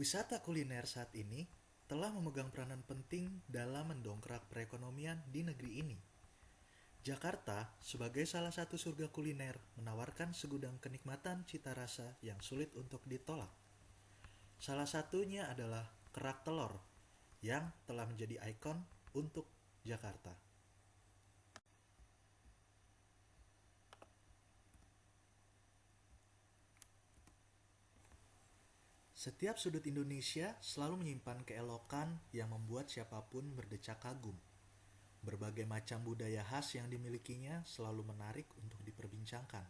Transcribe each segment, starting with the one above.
Wisata kuliner saat ini telah memegang peranan penting dalam mendongkrak perekonomian di negeri ini. Jakarta, sebagai salah satu surga kuliner, menawarkan segudang kenikmatan cita rasa yang sulit untuk ditolak. Salah satunya adalah kerak telur yang telah menjadi ikon untuk Jakarta. Setiap sudut Indonesia selalu menyimpan keelokan yang membuat siapapun berdecak kagum. Berbagai macam budaya khas yang dimilikinya selalu menarik untuk diperbincangkan,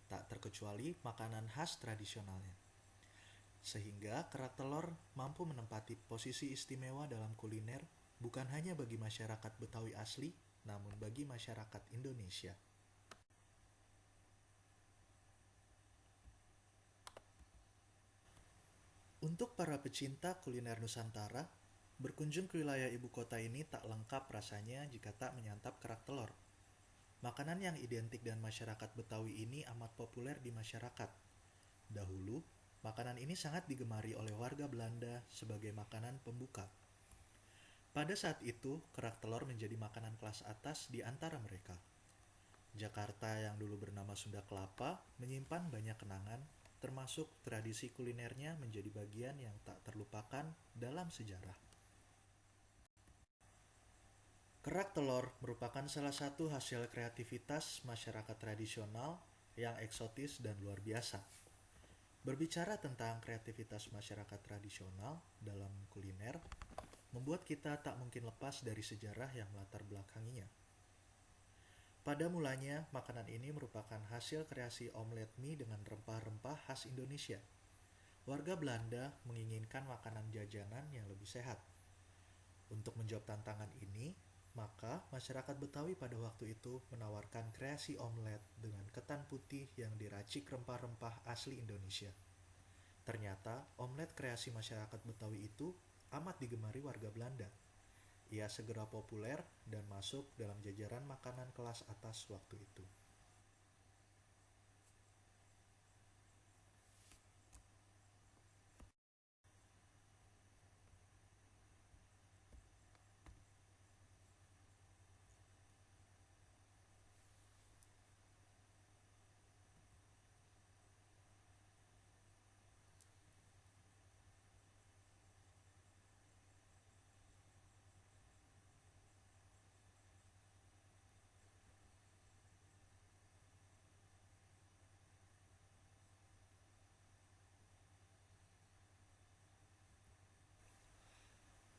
tak terkecuali makanan khas tradisionalnya. Sehingga kerak telur mampu menempati posisi istimewa dalam kuliner bukan hanya bagi masyarakat Betawi asli, namun bagi masyarakat Indonesia. Untuk para pecinta kuliner Nusantara, berkunjung ke wilayah ibu kota ini tak lengkap rasanya jika tak menyantap kerak telur. Makanan yang identik dengan masyarakat Betawi ini amat populer di masyarakat. Dahulu, makanan ini sangat digemari oleh warga Belanda sebagai makanan pembuka. Pada saat itu, kerak telur menjadi makanan kelas atas di antara mereka. Jakarta yang dulu bernama Sunda Kelapa menyimpan banyak kenangan, termasuk tradisi kulinernya menjadi bagian yang tak terlupakan dalam sejarah. Kerak telur merupakan salah satu hasil kreativitas masyarakat tradisional yang eksotis dan luar biasa. Berbicara tentang kreativitas masyarakat tradisional dalam kuliner, membuat kita tak mungkin lepas dari sejarah yang melatar belakanginya. Pada mulanya, makanan ini merupakan hasil kreasi omelet mie dengan rempah-rempah khas Indonesia. Warga Belanda menginginkan makanan jajanan yang lebih sehat. Untuk menjawab tantangan ini, maka masyarakat Betawi pada waktu itu menawarkan kreasi omelet dengan ketan putih yang diracik rempah-rempah asli Indonesia. Ternyata, omelet kreasi masyarakat Betawi itu amat digemari warga Belanda. Ia segera populer dan masuk dalam jajaran makanan kelas atas waktu itu.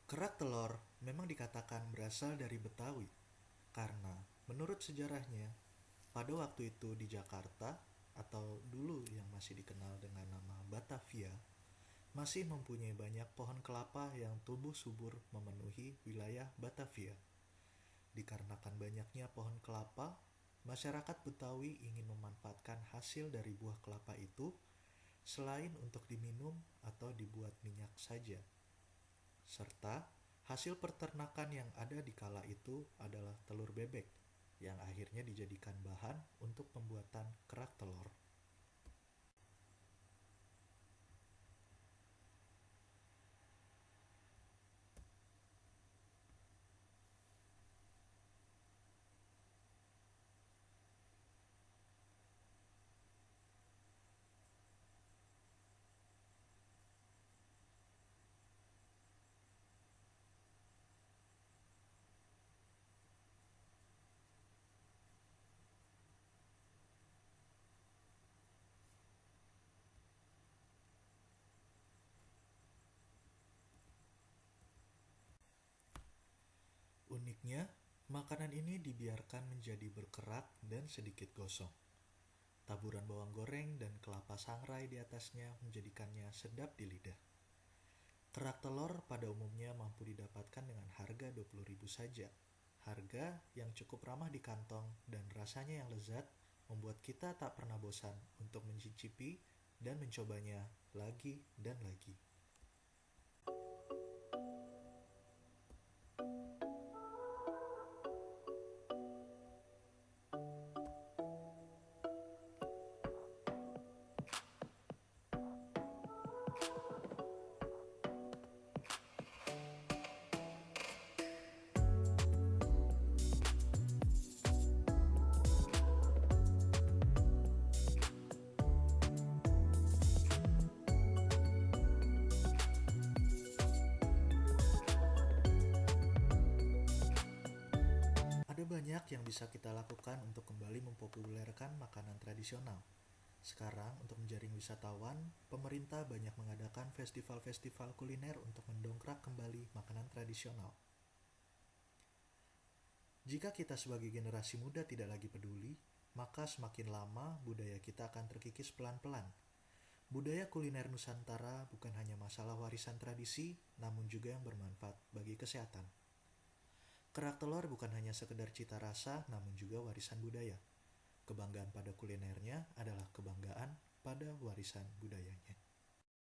Kerak telur memang dikatakan berasal dari Betawi, karena menurut sejarahnya, pada waktu itu di Jakarta, atau dulu yang masih dikenal dengan nama Batavia, masih mempunyai banyak pohon kelapa yang tumbuh subur memenuhi wilayah Batavia. Dikarenakan banyaknya pohon kelapa, masyarakat Betawi ingin memanfaatkan hasil dari buah kelapa itu selain untuk diminum atau dibuat minyak saja. Serta hasil peternakan yang ada di kala itu adalah telur bebek yang akhirnya dijadikan bahan untuk pembuatan kerak telur. Uniknya, makanan ini dibiarkan menjadi berkerak dan sedikit gosong. Taburan bawang goreng dan kelapa sangrai di atasnya menjadikannya sedap di lidah. Kerak telur pada umumnya mampu didapatkan dengan harga 20.000 saja. Harga yang cukup ramah di kantong dan rasanya yang lezat membuat kita tak pernah bosan untuk mencicipi dan mencobanya lagi dan lagi. banyak yang bisa kita lakukan untuk kembali mempopulerkan makanan tradisional. Sekarang, untuk menjaring wisatawan, pemerintah banyak mengadakan festival-festival kuliner untuk mendongkrak kembali makanan tradisional. Jika kita sebagai generasi muda tidak lagi peduli, maka semakin lama budaya kita akan terkikis pelan-pelan. Budaya kuliner Nusantara bukan hanya masalah warisan tradisi, namun juga yang bermanfaat bagi kesehatan. Kerak telur bukan hanya sekedar cita rasa, namun juga warisan budaya. Kebanggaan pada kulinernya adalah kebanggaan pada warisan budayanya.